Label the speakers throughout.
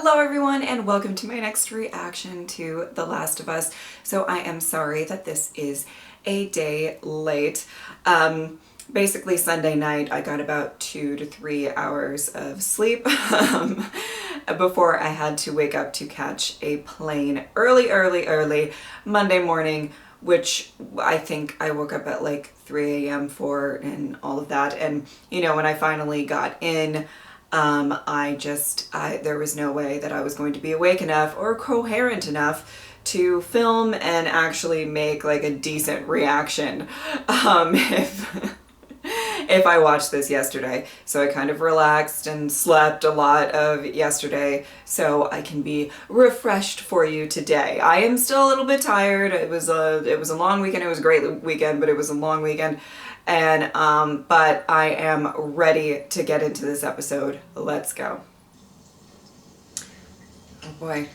Speaker 1: Hello everyone and welcome to my next reaction to The Last of Us. So I am sorry that this is a day late. Basically Sunday night I got about 2 to 3 hours of sleep before I had to wake up to catch a plane early Monday morning, which I think I woke up at like 3 a.m. for and all of that. And you know, when I finally got in, there was no way that I was going to be awake enough or coherent enough to film and actually make like a decent reaction if I watched this yesterday. So I kind of relaxed and slept a lot of yesterday so I can be refreshed for you today. I am still a little bit tired. It was a long weekend. It was a great weekend, but it was a long weekend. And but I am ready to get into this episode. Let's go. Oh boy.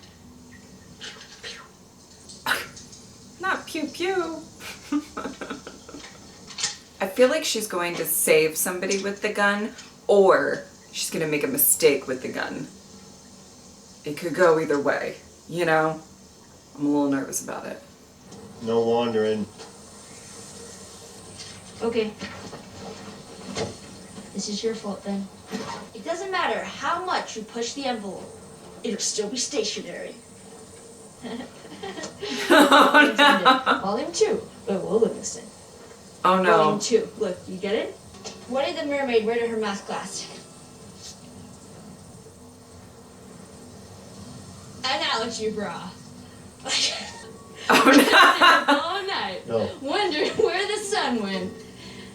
Speaker 1: Not pew pew. I feel like she's going to save somebody with the gun, or she's gonna make a mistake with the gun. It could go either way, you know? I'm a little nervous about it.
Speaker 2: No wandering.
Speaker 3: Okay. This is your fault then. It doesn't matter how much you push the envelope, it'll still be stationary.
Speaker 1: Oh no.
Speaker 3: Volume 2 by Will Livingston.
Speaker 1: Oh no.
Speaker 3: Volume 2. Look, you get it? What did the mermaid wear to her math class? An algebra.
Speaker 1: Oh no.
Speaker 3: All night,
Speaker 2: No.
Speaker 3: wondering where the sun went.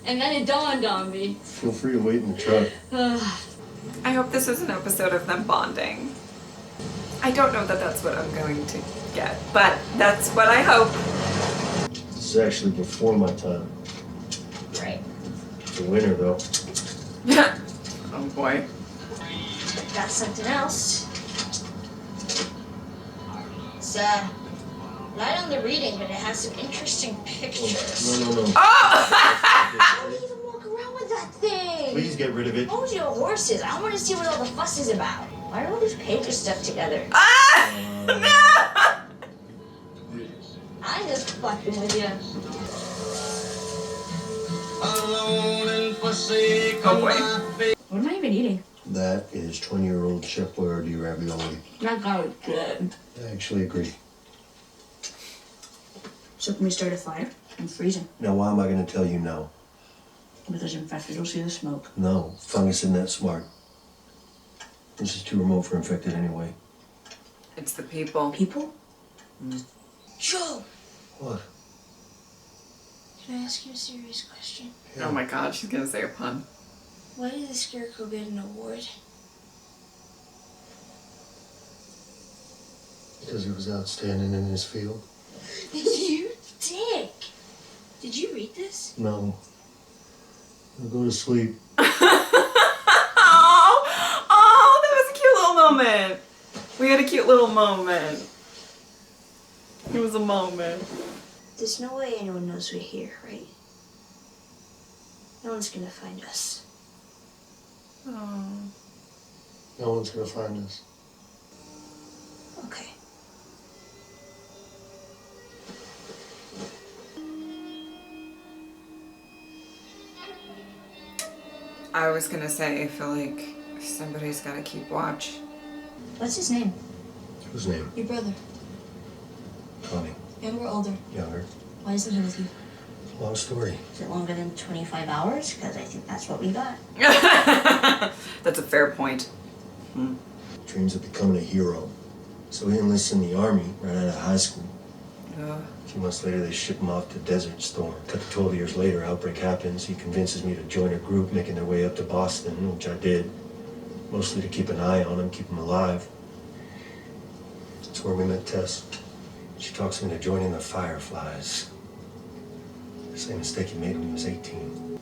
Speaker 3: And then it dawned on me.
Speaker 2: Feel free to wait in the truck.
Speaker 1: I hope this is an episode of them bonding. I don't know that that's what I'm going to get, but that's what I hope.
Speaker 2: This is actually before my time.
Speaker 3: Right.
Speaker 2: It's a winner, though.
Speaker 1: Oh boy.
Speaker 3: Got something else. It's light on the reading, but it has some interesting pictures.
Speaker 2: No.
Speaker 3: I don't even walk around with that thing.
Speaker 2: Please get rid of it.
Speaker 3: Hold your horses. I want to see what all the fuss is about. Why are all these pages stuck together?
Speaker 1: Ah! No!
Speaker 3: I'm just fucking with you.
Speaker 1: Oh boy.
Speaker 3: What am I even eating?
Speaker 2: That is 20-year-old Chef Boyardee ravioli.
Speaker 3: That guy was good.
Speaker 2: I actually agree.
Speaker 3: So can we start a fire? I'm freezing.
Speaker 2: Now, why am I going to tell you no?
Speaker 3: Because infected will see the smoke.
Speaker 2: No, fungus isn't that smart. This is too remote for infected anyway.
Speaker 1: It's the people.
Speaker 3: People? Joe!
Speaker 2: What?
Speaker 3: Can I ask you a serious question?
Speaker 1: Oh my god, she's gonna say a pun.
Speaker 3: Why did the Scarecrow get an award?
Speaker 2: Because he was outstanding in his field?
Speaker 3: You dick! Did you read this?
Speaker 2: No. I'll go to sleep.
Speaker 1: Oh, that was a cute little moment. We had a cute little moment. It was a moment.
Speaker 3: There's no way anyone knows we're here, right? No one's gonna find us.
Speaker 1: Oh.
Speaker 2: No one's going to find us.
Speaker 3: Okay.
Speaker 1: I was gonna say, I feel like somebody's gotta keep watch.
Speaker 3: What's his name?
Speaker 2: Whose name?
Speaker 3: Your brother.
Speaker 2: Connie.
Speaker 3: Younger or older?
Speaker 2: Younger.
Speaker 3: Why isn't he with you?
Speaker 2: Long story.
Speaker 3: Is it longer than 25 hours? Because I think that's what we got.
Speaker 1: That's a fair point.
Speaker 2: Dreams of becoming a hero. So he enlists in the army right out of high school. A few months later, they ship him off to Desert Storm. Cut to 12 years later, outbreak happens. He convinces me to join a group making their way up to Boston, which I did. Mostly to keep an eye on him, keep him alive. That's where we met Tess. She talks me into joining the Fireflies. The same mistake he made when he was 18. He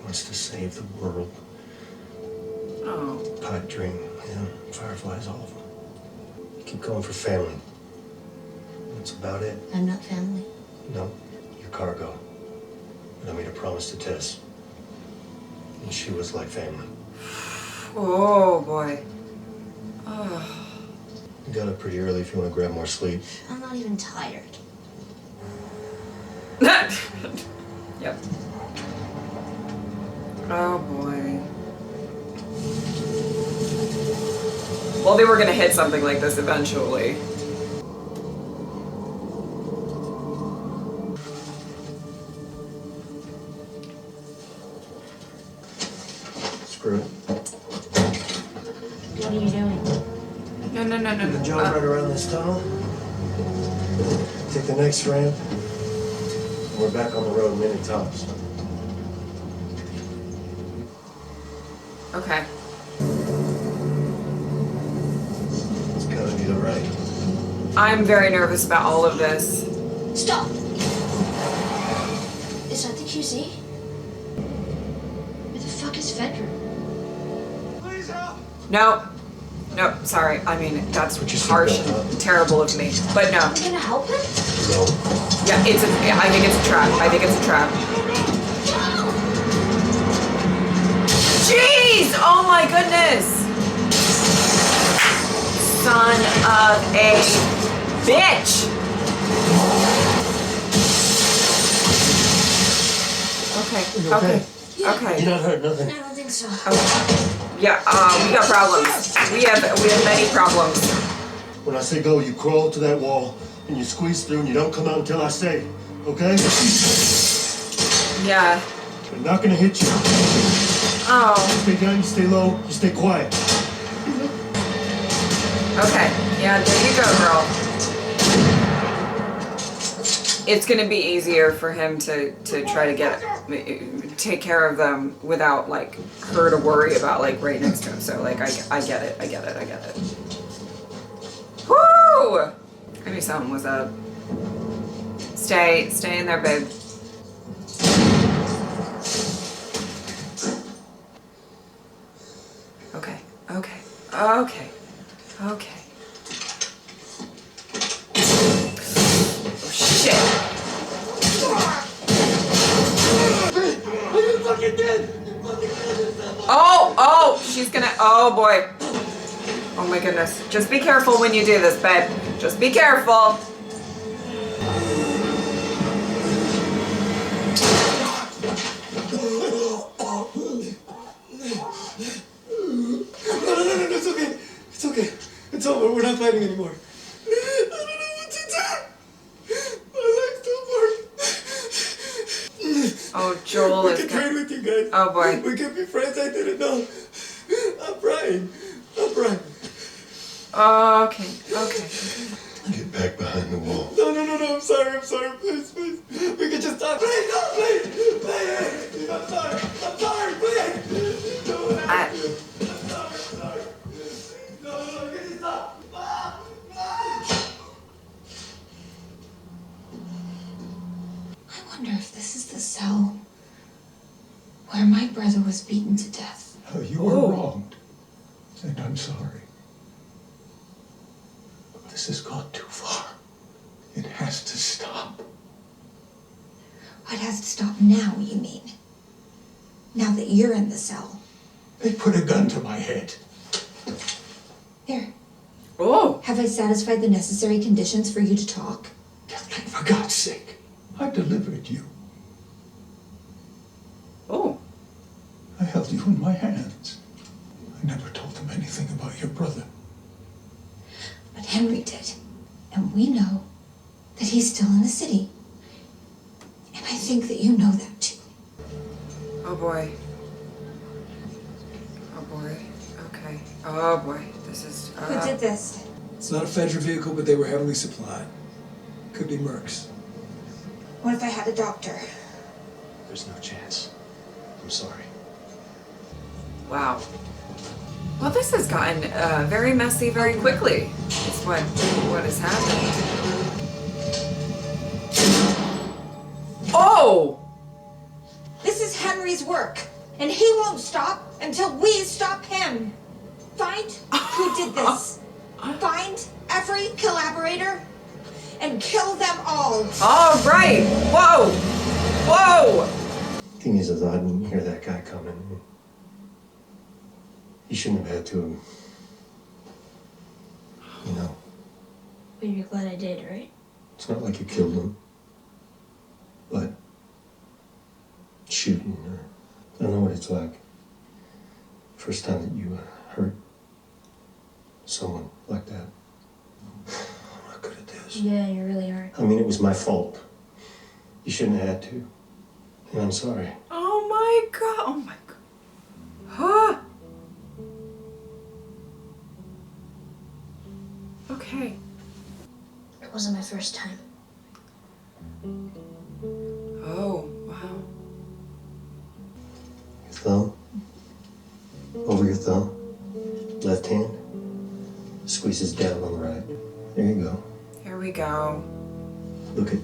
Speaker 2: wants to save the world.
Speaker 1: Oh.
Speaker 2: Pipe dream, yeah. Fireflies, all of them. Keep going for family. That's about it.
Speaker 3: I'm not family.
Speaker 2: No, your cargo. And I made a promise to Tess. And she was like family.
Speaker 1: Oh boy. Oh.
Speaker 2: You got up pretty early if you want to grab more sleep.
Speaker 3: I'm not even tired.
Speaker 1: Yep. Oh boy. Well, they were gonna hit something like this eventually.
Speaker 2: Screw it.
Speaker 3: What are you doing?
Speaker 2: The job right around this tunnel. Take the next ramp. And we're back on the road minute tops.
Speaker 1: Okay.
Speaker 2: It's gotta be the right.
Speaker 1: I'm very nervous about all of this.
Speaker 3: Stop! Is that the QC? Where the fuck is Fedra?
Speaker 2: Please help!
Speaker 1: No. No, sorry. I mean, that's
Speaker 2: Put your
Speaker 1: harsh
Speaker 2: seatbelt
Speaker 1: and
Speaker 2: on.
Speaker 1: terrible of me. But no.
Speaker 3: Are we gonna help him?
Speaker 2: No.
Speaker 1: Yeah, I think it's a trap. I think it's a trap. Jeez! Oh my goodness! Son of a bitch! Okay,
Speaker 2: You okay?
Speaker 1: okay.
Speaker 2: You're not hurt, nothing.
Speaker 3: I don't think so.
Speaker 1: Yeah, we got problems. We have many problems.
Speaker 2: When I say go, you crawl to that wall and you squeeze through and you don't come out until I say, okay?
Speaker 1: Yeah.
Speaker 2: I'm not gonna hit you.
Speaker 1: Oh.
Speaker 2: Stay down, you stay low, you stay quiet.
Speaker 1: Okay. Yeah, there you go, girl. It's gonna be easier for him to try to take care of them without like her to worry about like right next to him. So like I get it. Woo! I knew something was up. Stay in there, babe. Okay. Oh, shit. Oh, she's gonna, oh boy. Oh my goodness. Just be careful when you do this, babe. Just be careful.
Speaker 2: No, it's okay. It's okay. It's over. We're not fighting anymore. I don't know what to do. My legs don't work.
Speaker 1: Oh, Joel
Speaker 2: We
Speaker 1: is
Speaker 2: can train with you guys.
Speaker 1: Oh boy.
Speaker 2: We can be friends. I didn't know. I'm Brian.
Speaker 1: Okay.
Speaker 2: Get back behind the wall. No. I'm sorry. Please. We can just talk. Please. I'm sorry, please. No, I'm sorry. No, get this up.
Speaker 4: I wonder if this is the cell where my brother was beaten to death.
Speaker 5: Oh, you were wronged, and I'm sorry. This has gone too far. It has to stop.
Speaker 4: It has to stop now, you mean? Now that you're in the cell.
Speaker 5: They put a gun to my head.
Speaker 4: There.
Speaker 1: Oh.
Speaker 4: Have I satisfied the necessary conditions for you to talk?
Speaker 5: Kathleen, for God's sake, I delivered you.
Speaker 1: Oh.
Speaker 5: I held you in my hands. I never told them anything about your brother.
Speaker 4: But Henry did. And we know that he's still in the city. And I think that you know that too.
Speaker 1: Oh boy. Okay. Oh boy. This is.
Speaker 4: Who did this?
Speaker 6: It's not a Fedra vehicle, but they were heavily supplied. Could be Mercs.
Speaker 4: What if I had a doctor?
Speaker 2: There's no chance. I'm sorry.
Speaker 1: Wow. Well, this has gotten very messy very quickly. Is what has happened. Oh!
Speaker 4: This is Henry's work, and he won't stop until we stop him. Find who did this. Find every collaborator and kill them all.
Speaker 1: All right. Whoa.
Speaker 2: Thing is, I didn't hear that guy coming. He shouldn't have had to. You know.
Speaker 3: But you're glad I did, right?
Speaker 2: It's not like you killed him. But shooting, or I don't know what it's like. First time that you hurt someone like that. I'm not good at this.
Speaker 3: Yeah, you really aren't.
Speaker 2: I mean, it was my fault. You shouldn't have had to. And I'm sorry.
Speaker 1: Oh my god. Oh my god. Huh. Okay.
Speaker 3: It wasn't my first time.
Speaker 1: Oh, wow.
Speaker 2: Your thumb. Over your thumb. Left hand. Squeezes down on the right. There you go.
Speaker 1: Here we go.
Speaker 2: Look at.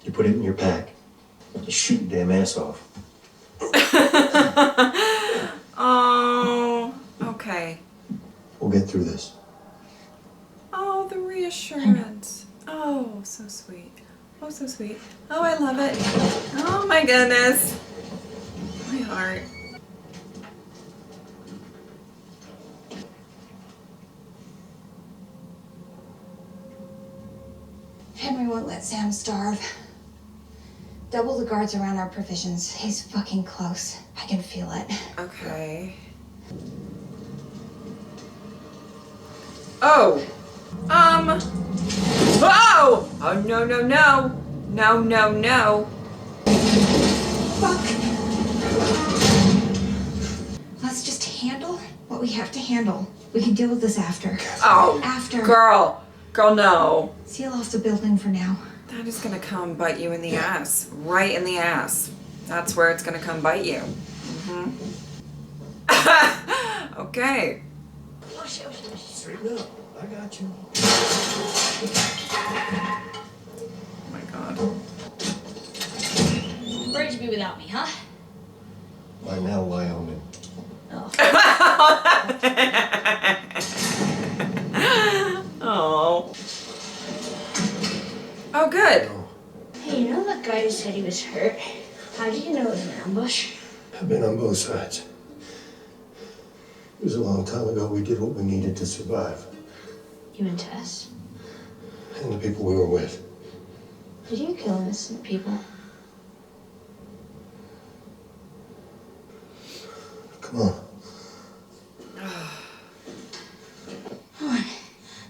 Speaker 2: You put it in your pack. Just shoot your damn ass off.
Speaker 1: Oh, okay.
Speaker 2: We'll get through this.
Speaker 1: Oh, the reassurance. Oh, so sweet. Oh, so sweet. Oh, I love it. Oh my goodness. My heart.
Speaker 4: Henry won't let Sam starve. Double the guards around our provisions. He's fucking close. I can feel it.
Speaker 1: Okay. Oh. Oh! Oh, no, no, no. No, no, no.
Speaker 4: Fuck. Let's just handle what we have to handle. We can deal with this after.
Speaker 1: Oh.
Speaker 4: After.
Speaker 1: Girl. Girl, no.
Speaker 4: Seal off the building for now.
Speaker 1: That is gonna come bite you in the ass. Right in the ass. That's where it's gonna come bite you. Okay.
Speaker 2: Straighten up. I got you.
Speaker 1: Oh my god.
Speaker 3: Where'd you be without me, huh?
Speaker 2: Why now, Wyoming?
Speaker 3: Oh.
Speaker 1: Oh. Oh, good.
Speaker 3: Hey, you know that guy who said he was hurt? How do you know it was an ambush?
Speaker 2: I've been on both sides. It was a long time ago. We did what we needed to survive.
Speaker 3: You and Tess?
Speaker 2: And the people we were with.
Speaker 3: Did you kill innocent people?
Speaker 2: Come on.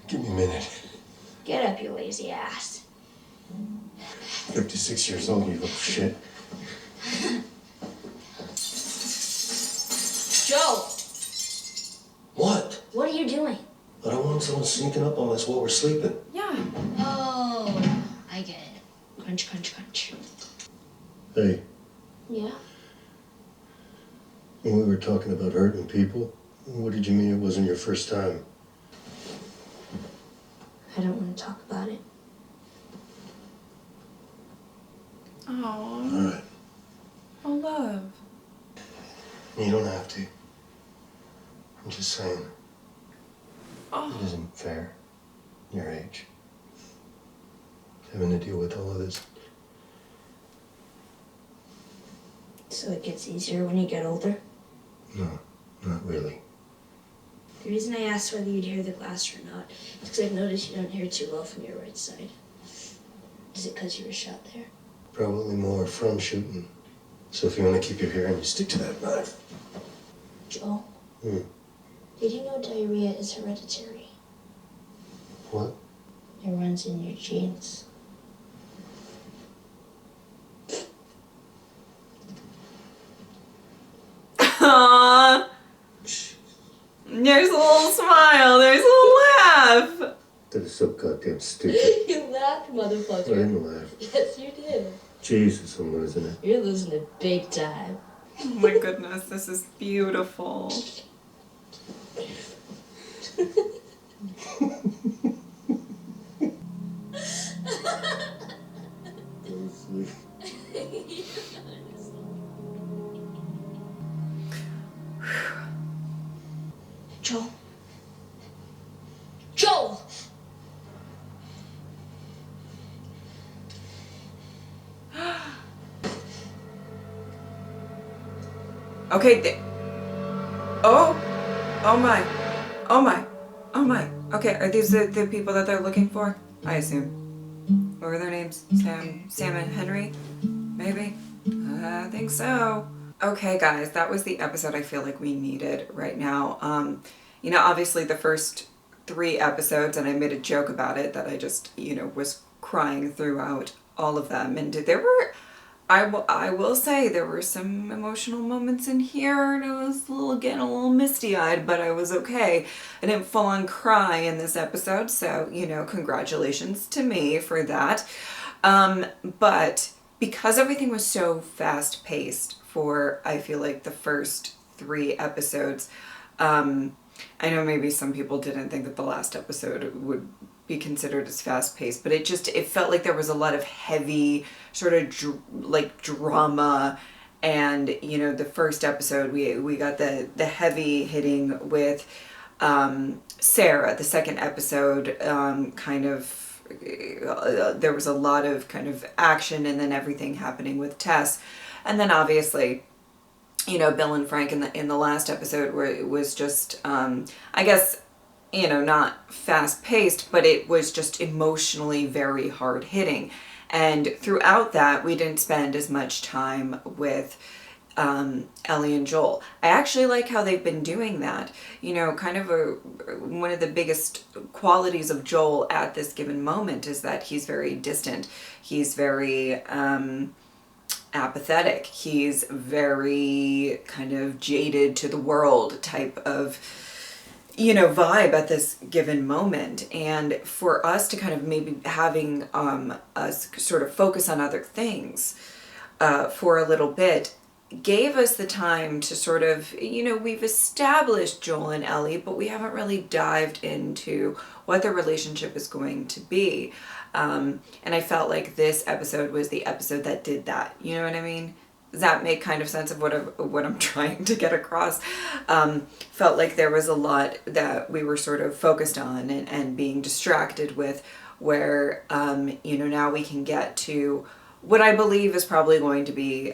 Speaker 2: Give me a minute.
Speaker 3: Get up, you lazy ass.
Speaker 2: 56 years old, you little shit.
Speaker 3: Joe!
Speaker 2: What?
Speaker 3: What are you doing?
Speaker 2: I don't want someone sneaking up on us while we're sleeping.
Speaker 1: Yeah.
Speaker 3: Oh, I get it. Crunch, crunch, crunch.
Speaker 2: Hey,
Speaker 3: Yeah?
Speaker 2: when we were talking about hurting people, what did you mean it wasn't your first time?
Speaker 3: I don't want to talk about it.
Speaker 1: Oh.
Speaker 2: All right.
Speaker 1: Oh, love.
Speaker 2: You don't have to. I'm just saying,
Speaker 1: Oh.
Speaker 2: it isn't fair. Your age. Having to deal with all of this.
Speaker 3: So it gets easier when you get older?
Speaker 2: No, not really.
Speaker 3: The reason I asked whether you'd hear the glass or not is because I've noticed you don't hear too well from your right side. Is it because you were shot there?
Speaker 2: Probably more from shooting. So if you want to keep your hearing, you stick to that knife.
Speaker 3: Joe?
Speaker 2: Hmm.
Speaker 3: Did you know diarrhea is hereditary?
Speaker 2: What?
Speaker 3: It runs in your genes.
Speaker 1: Aww. There's a little smile. There's a little laugh.
Speaker 2: That is so goddamn stupid.
Speaker 3: You laughed,
Speaker 2: I
Speaker 3: motherfucker.
Speaker 2: didn't laugh.
Speaker 3: Yes, you did.
Speaker 2: Jesus, I'm losing it.
Speaker 3: You're losing it big time.
Speaker 1: Oh my goodness, this is beautiful.
Speaker 3: Joel. Joel!
Speaker 1: Okay. Oh! Oh my. Oh my. Oh my. Okay, are these the people that they're looking for? I assume. What were their names? Sam and Henry? Maybe? I think so. Okay, guys, that was the episode I feel like we needed right now. You know, obviously the first 3 episodes, and I made a joke about it, that I just, you know, was crying throughout all of them. And there were, I will say, there were some emotional moments in here, and I was getting a little misty-eyed, but I was okay. I didn't full on cry in this episode, so, you know, congratulations to me for that. But because everything was so fast-paced for, I feel like, the first 3 episodes, I know maybe some people didn't think that the last episode would be considered as fast-paced, but it felt like there was a lot of heavy sort of drama. And, you know, the first episode we got the heavy hitting with Sarah. The second episode there was a lot of kind of action, and then everything happening with Tess. And then obviously, you know, Bill and Frank in the last episode, where it was just, I guess, you know, not fast paced, but it was just emotionally very hard hitting. And throughout that, we didn't spend as much time with Ellie and Joel. I actually like how they've been doing that. You know, kind of one of the biggest qualities of Joel at this given moment is that he's very distant. He's very apathetic. He's very kind of jaded to the world type of, you know, vibe at this given moment. And for us to kind of maybe having us sort of focus on other things for a little bit gave us the time to sort of, you know, we've established Joel and Ellie, but we haven't really dived into what their relationship is going to be. And I felt like this episode was the episode that did that. You know what I mean? Does that make kind of sense of what I'm trying to get across? Felt like there was a lot that we were sort of focused on and being distracted with, where, you know, now we can get to what I believe is probably going to be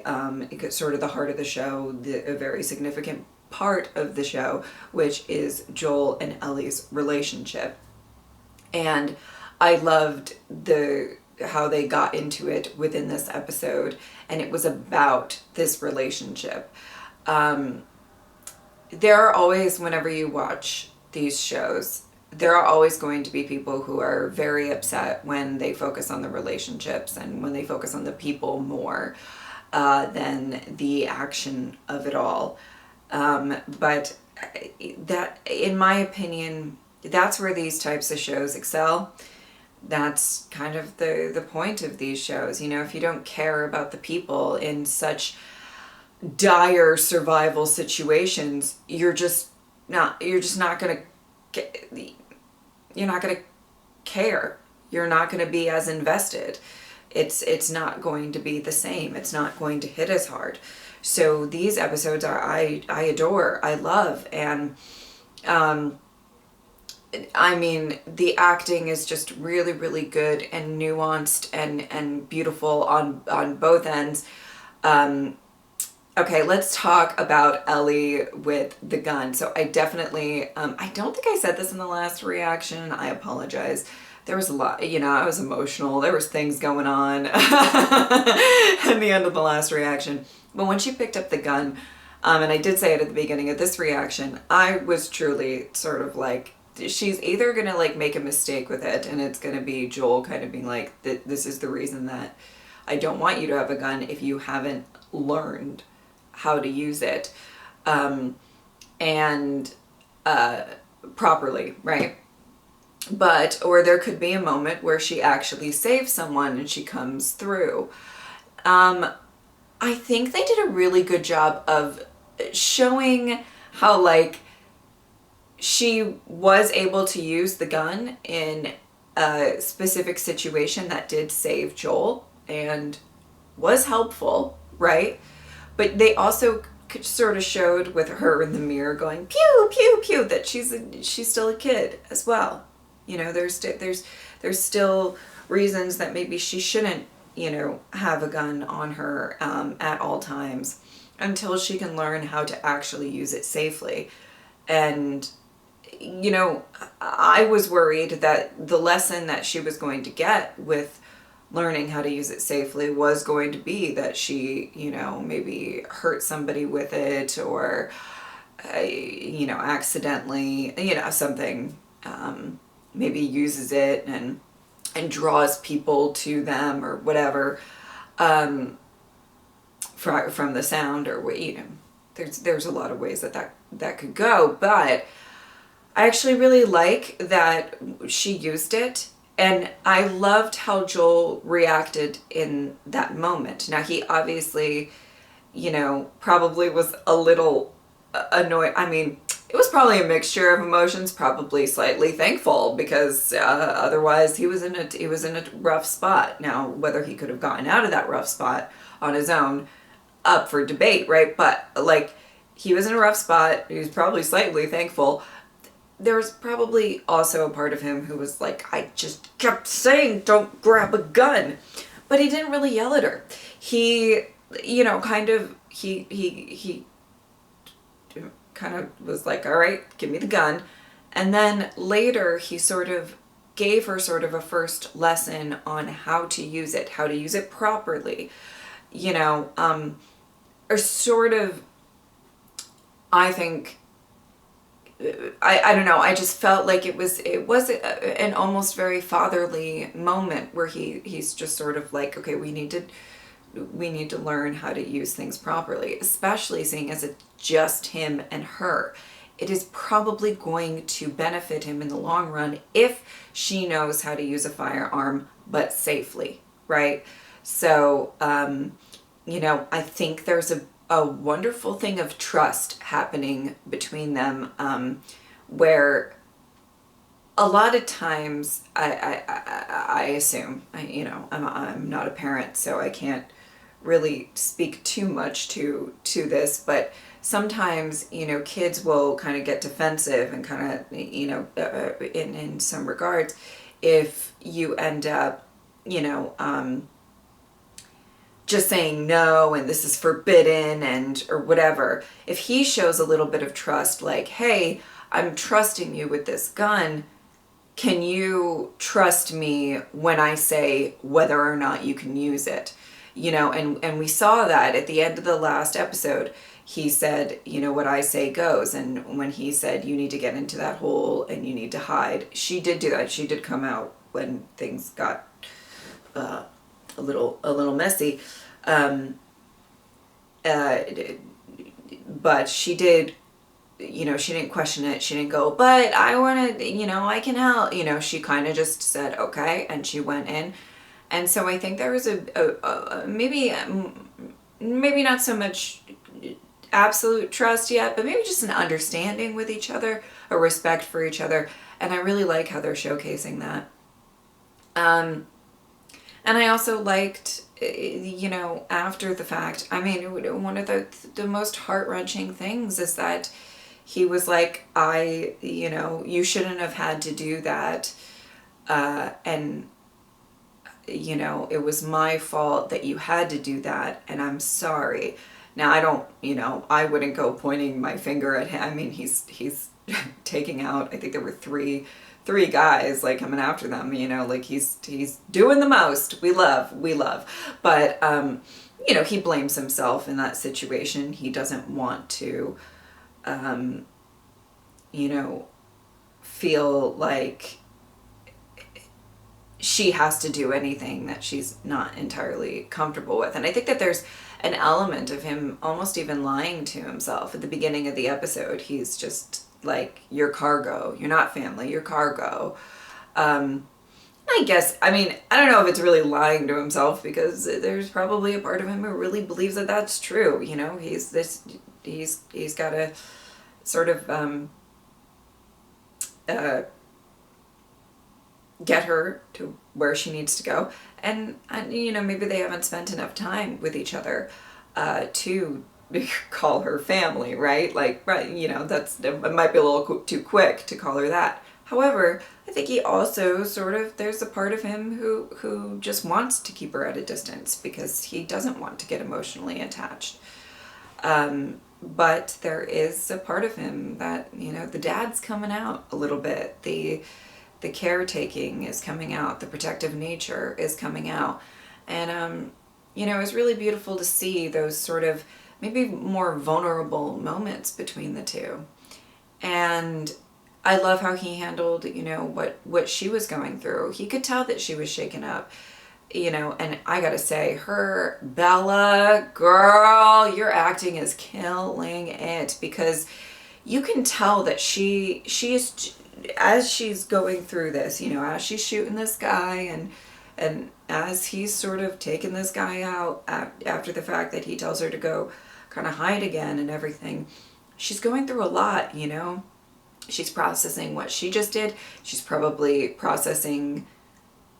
Speaker 1: sort of the heart of the show, a very significant part of the show, which is Joel and Ellie's relationship. And I loved how they got into it within this episode, and it was about this relationship. There are always, whenever you watch these shows, there are always going to be people who are very upset when they focus on the relationships and when they focus on the people more than the action of it all. But that, in my opinion, that's where these types of shows excel. That's kind of the point of these shows. You know, if you don't care about the people in such dire survival situations, you're just not gonna care. You're not gonna be as invested. It's not going to be the same. It's not going to hit as hard. So these episodes I adore, I love, and I mean, the acting is just really, really good and nuanced and beautiful on both ends. Okay, let's talk about Ellie with the gun. So I definitely, I don't think I said this in the last reaction. I apologize. There was a lot, you know, I was emotional. There was things going on at the end of the last reaction. But when she picked up the gun, and I did say it at the beginning of this reaction, I was truly sort of like, she's either going to like make a mistake with it, and it's going to be Joel kind of being like, this is the reason that I don't want you to have a gun if you haven't learned how to use it properly, right? But, or there could be a moment where she actually saves someone and she comes through. I think they did a really good job of showing how, like, she was able to use the gun in a specific situation that did save Joel and was helpful, right? But they also sort of showed with her in the mirror going pew pew pew that she's still a kid as well. You know, there's still reasons that maybe she shouldn't, you know, have a gun on her at all times. until she can learn how to actually use it safely. And, you know, I was worried that the lesson that she was going to get with learning how to use it safely was going to be that she, you know, maybe hurt somebody with it, or, you know, accidentally, you know, something, maybe uses it and draws people to them or whatever, from the sound, or, you know, there's a lot of ways that could go. But I actually really like that she used it, and I loved how Joel reacted in that moment. Now, he obviously, you know, probably was a little annoyed. I mean, it was probably a mixture of emotions, probably slightly thankful, because otherwise he was in a rough spot. Now, whether he could have gotten out of that rough spot on his own, up for debate, right? But like, he was in a rough spot. He was probably slightly thankful. There was probably also a part of him who was like, I just kept saying, don't grab a gun. But he didn't really yell at her. He, you know, he kind of was like, all right, give me the gun. And then later he sort of gave her sort of a first lesson on how to use it properly, you know, or sort of, I think, I don't know, I just felt like it was an almost very fatherly moment where he's just sort of like, okay, we need to learn how to use things properly, especially seeing as it's just him and her. It is probably going to benefit him in the long run if she knows how to use a firearm, but safely, right? So, you know, I think there's a wonderful thing of trust happening between them, where a lot of times I assume, you know, I'm not a parent, so I can't really speak too much to this, but sometimes, you know, kids will kind of get defensive and kind of, you know, in some regards, if you end up, you know, just saying no and this is forbidden and or whatever. If he shows a little bit of trust, like, hey, I'm trusting you with this gun, can you trust me when I say whether or not you can use it? You know, and we saw that at the end of the last episode. He said, you know, what I say goes. And when he said, you need to get into that hole and you need to hide, she did do that. She did come out when things got a little messy. But she did, you know, she didn't question it. She didn't go, but I want to, you know, I can help. You know, she kind of just said, okay. And she went in. And so I think there was a maybe not so much absolute trust yet, but maybe just an understanding with each other, a respect for each other. And I really like how they're showcasing that. And I also liked, you know, after the fact, I mean, one of the most heart-wrenching things is that he was like, you know, you shouldn't have had to do that. And, you know, it was my fault that you had to do that, and I'm sorry. Now, I don't, you know, I wouldn't go pointing my finger at him. I mean, he's taking out, I think there were three guys, like, coming after them, you know, like, he's doing the most. We love. But, you know, he blames himself in that situation. He doesn't want to, you know, feel like she has to do anything that she's not entirely comfortable with. And I think that there's an element of him almost even lying to himself at the beginning of the episode. He's just like, you're cargo, you're not family, you're cargo. I guess, I mean, I don't know if it's really lying to himself, because there's probably a part of him who really believes that that's true. You know, he's got to sort of get her to where she needs to go, and you know, maybe they haven't spent enough time with each other to call her family, right? Like, right, you know, it might be a little too quick to call her that. However, I think he also sort of, there's a part of him who just wants to keep her at a distance because he doesn't want to get emotionally attached. But there is a part of him that, you know, the dad's coming out a little bit. The caretaking is coming out. The protective nature is coming out. And, you know, it's really beautiful to see those sort of maybe more vulnerable moments between the two. And I love how he handled, you know, what she was going through. He could tell that she was shaken up, you know, and I gotta say, her Bella, girl, your acting is killing it, because you can tell that she is, as she's going through this, you know, as she's shooting this guy and as he's sort of taking this guy out after the fact that he tells her to go kind of hide again and everything, she's going through a lot, you know. She's processing what she just did. She's probably processing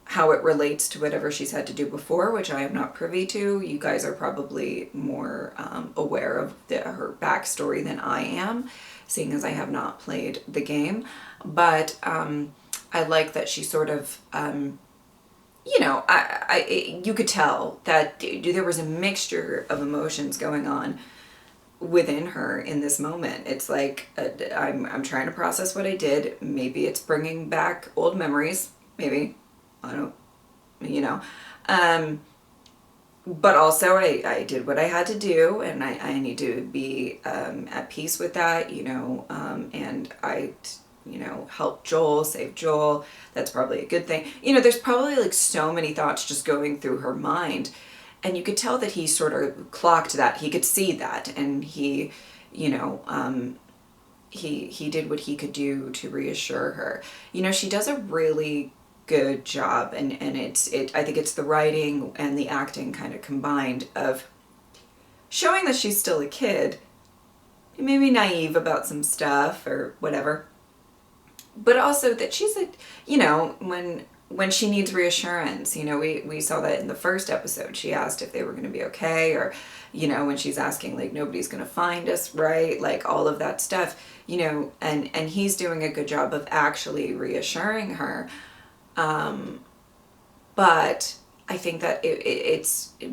Speaker 1: how it relates to whatever she's had to do before, which I am not privy to. You guys are probably more aware of her backstory than I am, seeing as I have not played the game. But I like that she sort of, you know, you could tell that there was a mixture of emotions going on within her in this moment. It's like, I'm trying to process what I did. Maybe it's bringing back old memories. Maybe. I don't, you know. But also I did what I had to do, and I need to be at peace with that, you know. And I, you know, help Joel, save Joel. That's probably a good thing. You know, there's probably like so many thoughts just going through her mind. And you could tell that he sort of clocked that. He could see that. And he, you know, he did what he could do to reassure her. You know, she does a really good job. And I think it's the writing and the acting kind of combined of showing that she's still a kid. Maybe naive about some stuff or whatever. But also that she's a, you know, when she needs reassurance, you know, we saw that in the first episode. She asked if they were going to be okay, or, you know, when she's asking, like, nobody's going to find us, right? Like, all of that stuff, you know, and he's doing a good job of actually reassuring her. But I think that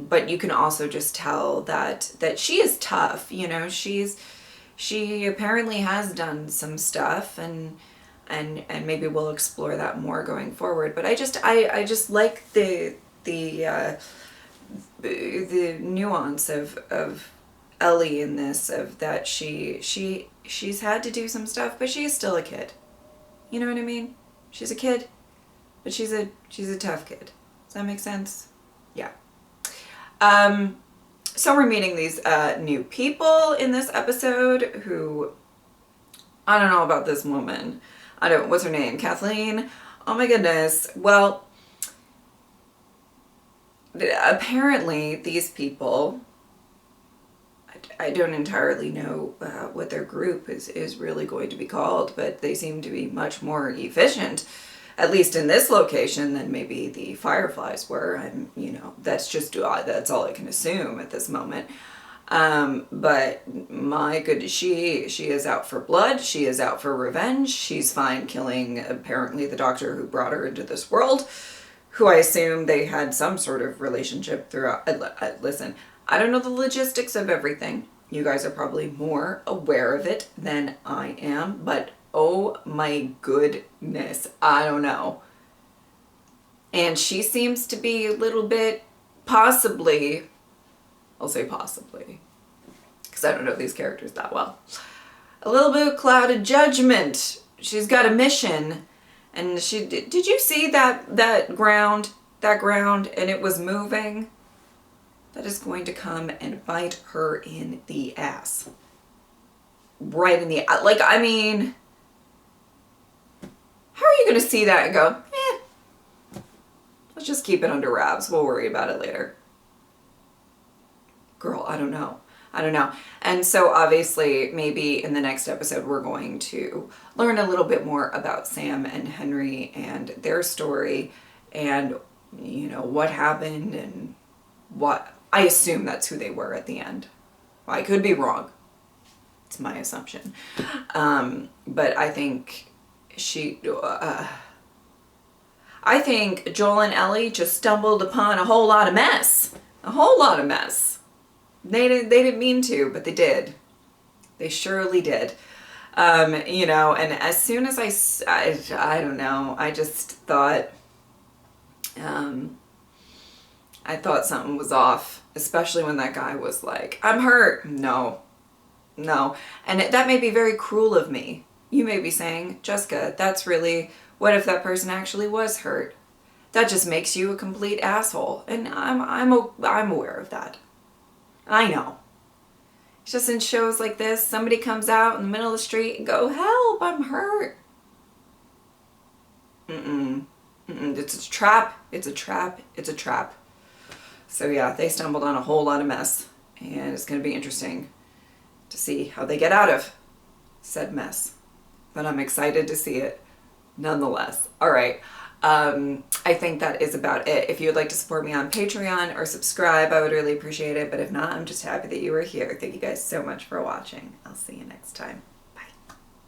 Speaker 1: but you can also just tell that she is tough, you know. She apparently has done some stuff, and maybe we'll explore that more going forward. But I just like the nuance of Ellie in this, of that she's had to do some stuff, but she is still a kid. You know what I mean? She's a kid, but she's a tough kid. Does that make sense? Yeah. So we're meeting these new people in this episode who, I don't know about this woman. What's her name? Kathleen? Oh my goodness. Well, apparently these people, I don't entirely know what their group is really going to be called, but they seem to be much more efficient, at least in this location, than maybe the Fireflies were. And, you know, that's all I can assume at this moment. But my goodness, she is out for blood. She is out for revenge. She's fine killing apparently the doctor who brought her into this world, who I assume they had some sort of relationship throughout. Listen, I don't know the logistics of everything. You guys are probably more aware of it than I am, but oh my goodness, I don't know. And she seems to be a little bit, possibly, I'll say possibly, because I don't know these characters that well, a little bit of clouded judgment. She's got a mission, and did you see that ground, and it was moving? That is going to come and bite her in the ass. Right in the, like, I mean, how are you going to see that and go, let's just keep it under wraps. We'll worry about it later. Girl, I don't know. And so obviously maybe in the next episode we're going to learn a little bit more about Sam and Henry and their story, and, you know, what happened and what, I assume that's who they were at the end. I could be wrong. It's my assumption. But I think I think Joel and Ellie just stumbled upon a whole lot of mess. They didn't mean to, but they did. They surely did. You know, and as soon as I don't know, I just thought, I thought something was off, especially when that guy was like, I'm hurt. No. And that may be very cruel of me. You may be saying, Jessica, that's really, what if that person actually was hurt? That just makes you a complete asshole. And I'm aware of that. I know. It's just in shows like this, somebody comes out in the middle of the street and go, help, I'm hurt. It's a trap. It's a trap. It's a trap. So yeah, they stumbled on a whole lot of mess. And it's going to be interesting to see how they get out of said mess. But I'm excited to see it nonetheless. All right. I think that is about it. If you would like to support me on Patreon or subscribe, I would really appreciate it. But if not, I'm just happy that you were here. Thank you guys so much for watching. I'll see you next time.